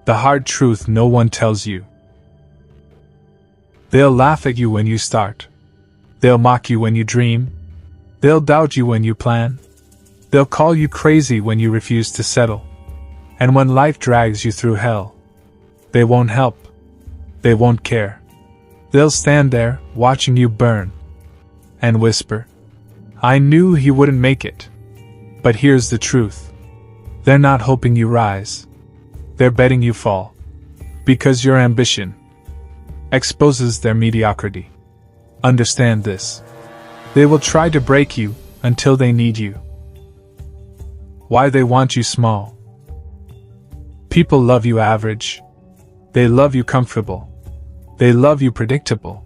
The hard truth no one tells you. They'll laugh at you when you start. They'll mock you when you dream. They'll doubt you when you plan. They'll call you crazy when you refuse to settle. And when life drags you through hell, they won't help. They won't care. They'll stand there, watching you burn, and whisper, "I knew he wouldn't make it." But here's the truth. They're not hoping you rise. They're betting you fall. Because your ambition exposes their mediocrity. Understand this. They will try to break you until they need you. Why they want you small? People love you average. They love you comfortable. They love you predictable.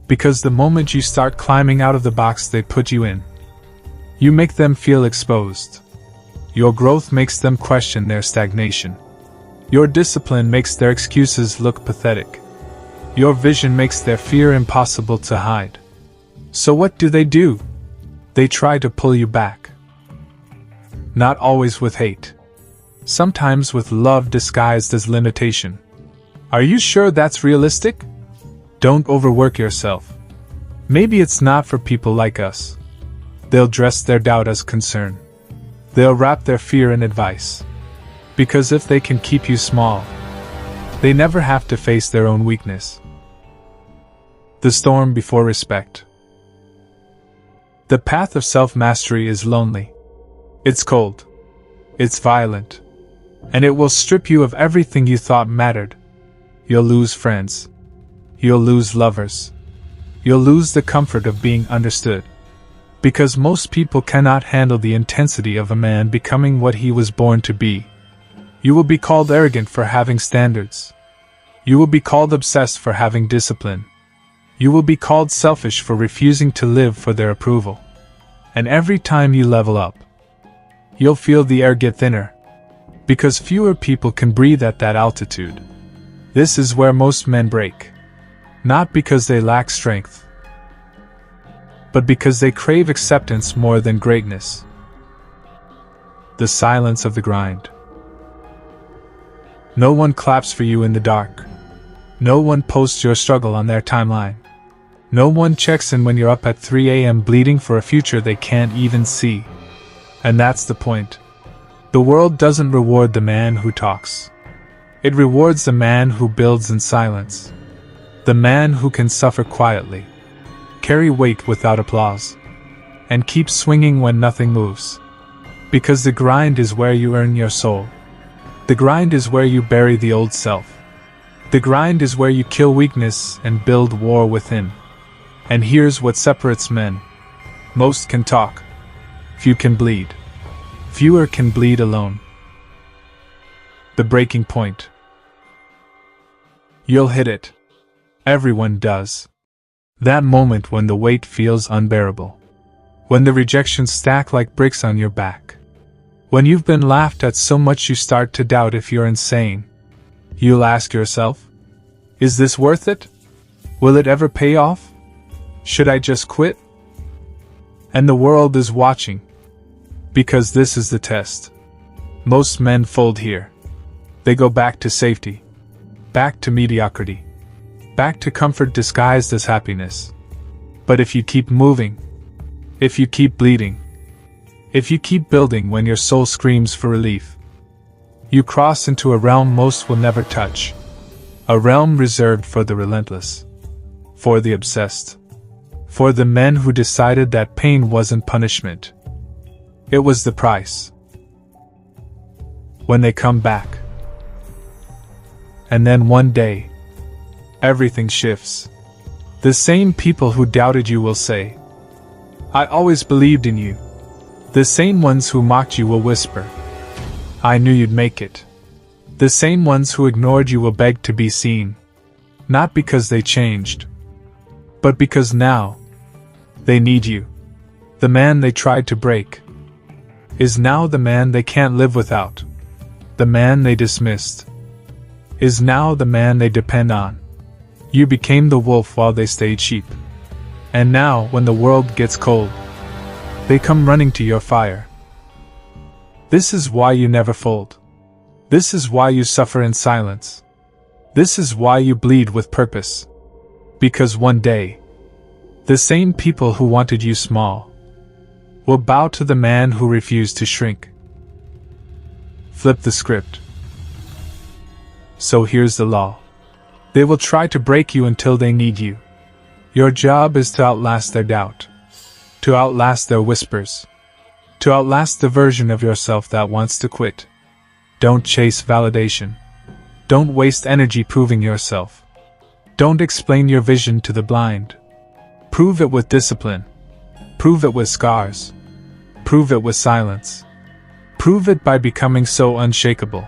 Because the moment you start climbing out of the box they put you in, you make them feel exposed. Your growth makes them question their stagnation. Your discipline makes their excuses look pathetic. Your vision makes their fear impossible to hide. So what do? They try to pull you back. Not always with hate. Sometimes with love disguised as limitation. Are you sure that's realistic? Don't overwork yourself. Maybe it's not for people like us. They'll dress their doubt as concern. They'll wrap their fear in advice. Because if they can keep you small, they never have to face their own weakness. The storm before respect. The path of self-mastery is lonely. It's cold. It's violent. And it will strip you of everything you thought mattered. You'll lose friends. You'll lose lovers. You'll lose the comfort of being understood. Because most people cannot handle the intensity of a man becoming what he was born to be. You will be called arrogant for having standards. You will be called obsessed for having discipline. You will be called selfish for refusing to live for their approval. And every time you level up, you'll feel the air get thinner. Because fewer people can breathe at that altitude. This is where most men break. Not because they lack strength, but because they crave acceptance more than greatness. The silence of the grind. No one claps for you in the dark. No one posts your struggle on their timeline. No one checks in when you're up at 3 a.m. bleeding for a future they can't even see. And that's the point. The world doesn't reward the man who talks. It rewards the man who builds in silence. The man who can suffer quietly, carry weight without applause, and keep swinging when nothing moves. Because the grind is where you earn your soul. The grind is where you bury the old self. The grind is where you kill weakness and build war within. And here's what separates men. Most can talk. Few can bleed. Fewer can bleed alone. The breaking point. You'll hit it. Everyone does. That moment when the weight feels unbearable. When the rejections stack like bricks on your back. When you've been laughed at so much you start to doubt if you're insane. You'll ask yourself, is this worth it? Will it ever pay off? Should I just quit? And the world is watching. Because this is the test. Most men fold here. They go back to safety. Back to mediocrity. Back to comfort disguised as happiness. But if you keep moving, if you keep bleeding, if you keep building when your soul screams for relief, you cross into a realm most will never touch. A realm reserved for the relentless. For the obsessed. For the men who decided that pain wasn't punishment. It was the price. When they come back. And then one day, everything shifts. The same people who doubted you will say, I always believed in you. The same ones who mocked you will whisper, I knew you'd make it. The same ones who ignored you will beg to be seen. Not because they changed, but because now, they need you. The man they tried to break is now the man they can't live without. The man they dismissed is now the man they depend on. You became the wolf while they stayed sheep. And now, when the world gets cold, they come running to your fire. This is why you never fold. This is why you suffer in silence. This is why you bleed with purpose. Because one day, the same people who wanted you small will bow to the man who refused to shrink. Flip the script. So here's the law. They will try to break you until they need you. Your job is to outlast their doubt, to outlast their whispers, to outlast the version of yourself that wants to quit. Don't chase validation. Don't waste energy proving yourself. Don't explain your vision to the blind. Prove it with discipline. Prove it with scars. Prove it with silence. Prove it by becoming so unshakable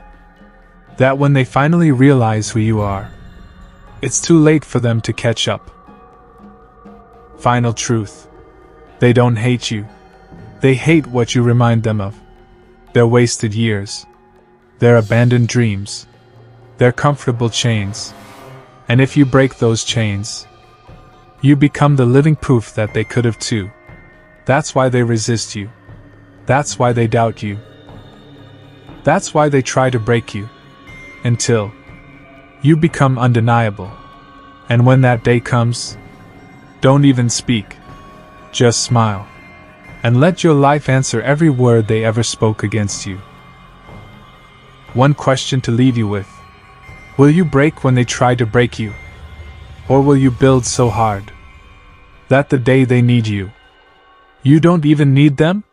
that when they finally realize who you are, it's too late for them to catch up. Final truth. They don't hate you. They hate what you remind them of. Their wasted years. Their abandoned dreams. Their comfortable chains. And if you break those chains, you become the living proof that they could have too. That's why they resist you. That's why they doubt you. That's why they try to break you. Until you become undeniable. And when that day comes, don't even speak. Just smile. And let your life answer every word they ever spoke against you. One question to leave you with. Will you break when they try to break you? Or will you build so hard that the day they need you, you don't even need them?